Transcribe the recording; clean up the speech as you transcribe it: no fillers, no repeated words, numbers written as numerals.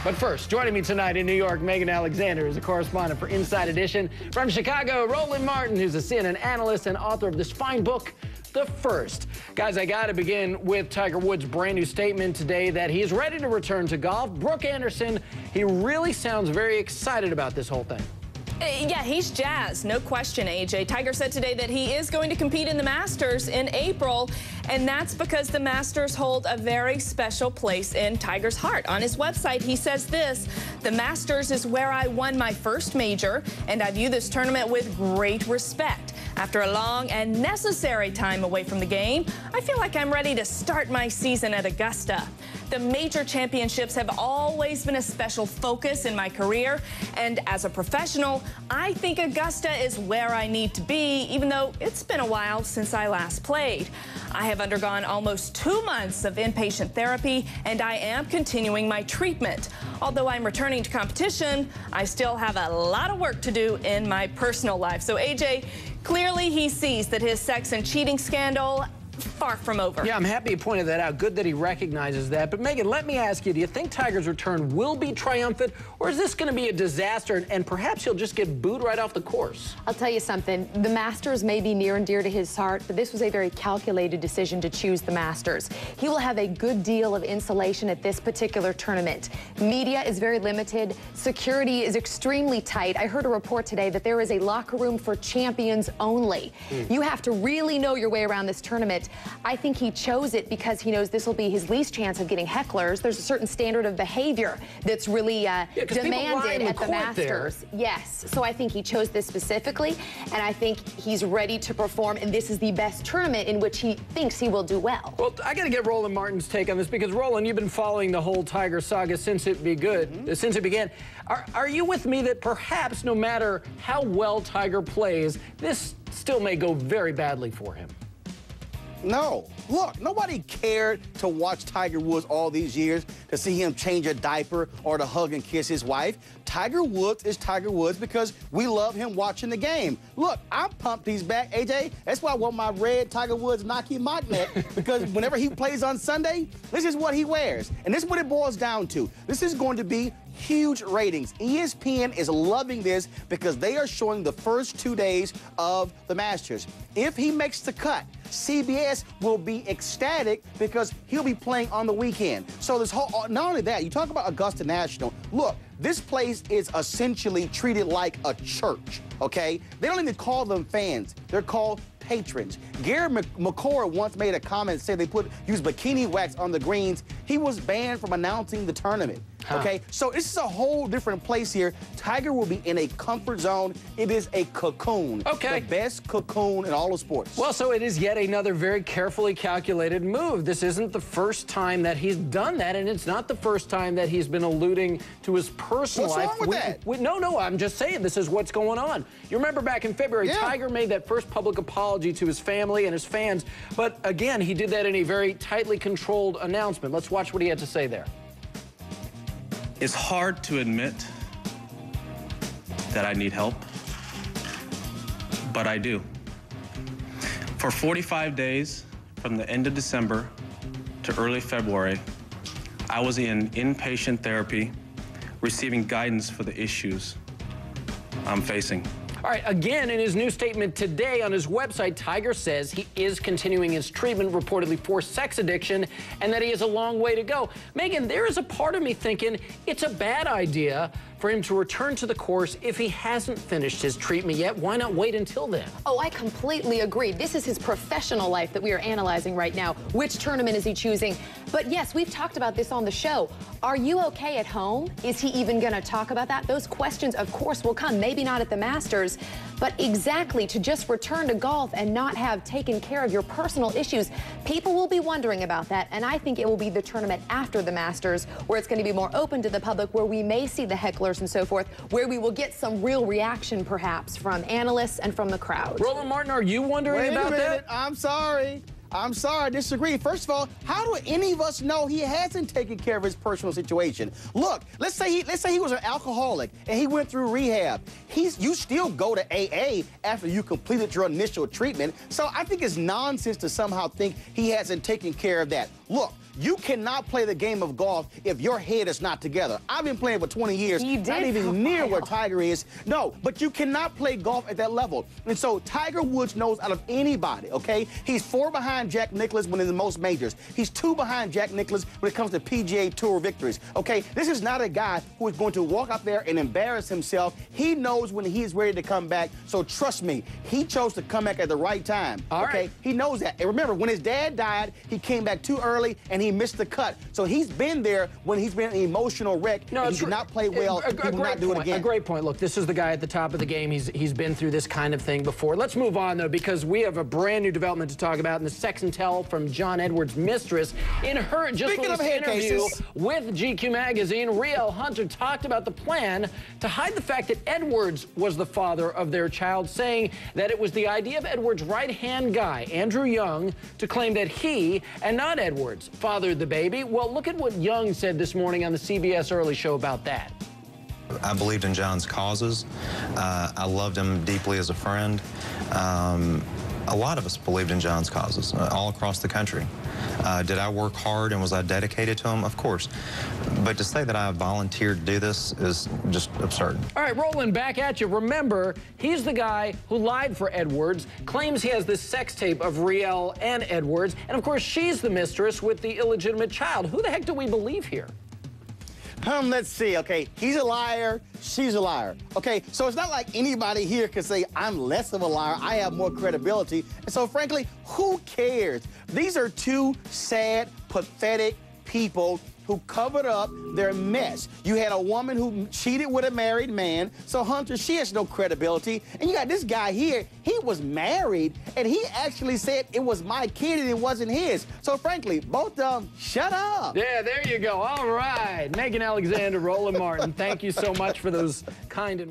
But first, joining me tonight in New York, Megan Alexander is a correspondent for Inside Edition. From Chicago, Roland Martin, who's a CNN analyst and author of this fine book, The First. Guys, I got to begin with Tiger Woods' brand new statement today that he is ready to return to golf. Brooke Anderson, he really sounds very excited about this whole thing. Yeah, he's jazzed, no question, AJ. Tiger said today that he is going to compete in the Masters in April, and that's because the Masters hold a very special place in Tiger's heart. On his website, he says this: "The Masters is where I won my first major, and I view this tournament with great respect. After a long and necessary time away from the game, I feel like I'm ready to start my season at Augusta. The major championships have always been a special focus in my career, and as a professional, I think Augusta is where I need to be, even though it's been a while since I last played. I have undergone almost 2 months of inpatient therapy, and I am continuing my treatment. Although I'm returning to competition, I still have a lot of work to do in my personal life." So, AJ, clearly he sees that his sex and cheating scandal far from over. Yeah, I'm happy you pointed that out. Good that he recognizes that. But Megan, let me ask you, do you think Tiger's return will be triumphant, or is this going to be a disaster and perhaps he'll just get booed right off the course? I'll tell you something. The Masters may be near and dear to his heart, but this was a very calculated decision to choose the Masters. He will have a good deal of insulation at this particular tournament. Media is very limited. Security is extremely tight. I heard a report today that there is a locker room for champions only. You have to really know your way around this tournament. I think he chose it because he knows this will be his least chance of getting hecklers. There's a certain standard of behavior that's really demanded at the Masters. Yes, so I think he chose this specifically, and I think he's ready to perform, and this is the best tournament in which he thinks he will do well. Well, I got to get Roland Martin's take on this because, Roland, you've been following the whole Tiger saga since it began. Are you with me that perhaps no matter how well Tiger plays, this still may go very badly for him? No. Look, nobody cared to watch Tiger Woods all these years to see him change a diaper or to hug and kiss his wife. Tiger Woods is Tiger Woods because we love him watching the game. Look, I'm pumped he's back, AJ. That's why I want my red Tiger Woods Nike mock net, because whenever he plays on Sunday, this is what he wears. And this is what it boils down to. This is going to be huge ratings. ESPN is loving this because they are showing the first 2 days of the Masters. If he makes the cut, CBS will be ecstatic because he'll be playing on the weekend. So this whole, not only that, you talk about Augusta National. Look, this place is essentially treated like a church, okay? They don't even call them fans. They're called patrons. Gary McCord once made a comment and said they used bikini wax on the greens. He was banned from announcing the tournament. Okay, so this is a whole different place here. Tiger will be in a comfort zone. It is a cocoon. Okay. The best cocoon in all of sports. Well, so it is yet another very carefully calculated move. This isn't the first time that he's done that, and it's not the first time that he's been alluding to his personal life. What's wrong with that? No, I'm just saying this is what's going on. You remember back in February, Tiger made that first public apology to his family and his fans, but again, he did that in a very tightly controlled announcement. Let's watch what he had to say there. It's hard to admit that I need help, but I do. For 45 days, from the end of December to early February, I was in inpatient therapy, receiving guidance for the issues I'm facing. All right, again, in his new statement today on his website, Tiger says he is continuing his treatment reportedly for sex addiction and that he has a long way to go. Megan, there is a part of me thinking it's a bad idea for him to return to the course if he hasn't finished his treatment yet. Why not wait until then? Oh, I completely agree. This is his professional life that we are analyzing right now. Which tournament is he choosing? But yes, we've talked about this on the show. Are you okay at home? Is he even going to talk about that? Those questions, of course, will come. Maybe not at the Masters, but exactly to just return to golf and not have taken care of your personal issues. People will be wondering about that, and I think it will be the tournament after the Masters where it's going to be more open to the public, where we may see the hecklers and so forth, where we will get some real reaction perhaps from analysts and from the crowd. Roland Martin, are you wondering about that? I'm sorry, I disagree. First of all, how do any of us know he hasn't taken care of his personal situation? Look, let's say he was an alcoholic and he went through rehab. you still go to AA after you completed your initial treatment. So I think it's nonsense to somehow think he hasn't taken care of that. Look, you cannot play the game of golf if your head is not together. I've been playing for 20 years, not even near where Tiger is. No, but you cannot play golf at that level. And so Tiger Woods knows out of anybody, okay? He's 4 behind Jack Nicklaus when in the most majors. He's 2 behind Jack Nicklaus when it comes to PGA Tour victories, okay? This is not a guy who is going to walk out there and embarrass himself. He knows when he's ready to come back. So trust me, he chose to come back at the right time, okay? He knows that. And remember, when his dad died, he came back too early and he missed the cut. So he's been there when he's been an emotional wreck. No, and he did not play well. He will not do it again. A great point. Look, this is the guy at the top of the game. He's been through this kind of thing before. Let's move on, though, because we have a brand new development to talk about in the sex and tell from John Edwards' mistress. In her just released interview with GQ magazine, Rielle Hunter talked about the plan to hide the fact that Edwards was the father of their child, saying that it was the idea of Edwards' right-hand guy, Andrew Young, to claim that he, and not Edwards, fathered the baby. Well, look at what Young said this morning on the CBS Early Show about that. I believed in John's causes. I loved him deeply as a friend. A lot of us believed in John's causes all across the country. Did I work hard and was I dedicated to him? Of course. But to say that I volunteered to do this is just absurd. All right, Roland, back at you. Remember, he's the guy who lied for Edwards, claims he has this sex tape of Rielle and Edwards, and of course she's the mistress with the illegitimate child. Who the heck do we believe here? Let's see, okay, he's a liar, she's a liar. Okay, so it's not like anybody here can say, I'm less of a liar, I have more credibility. And so frankly, who cares? These are 2 sad, pathetic people who covered up their mess. You had a woman who cheated with a married man, so Hunter, she has no credibility. And you got this guy here, he was married, and he actually said it was my kid and it wasn't his. So frankly, both of them, shut up. Yeah, there you go. All right. Megan Alexander, Roland Martin, thank you so much for those kind and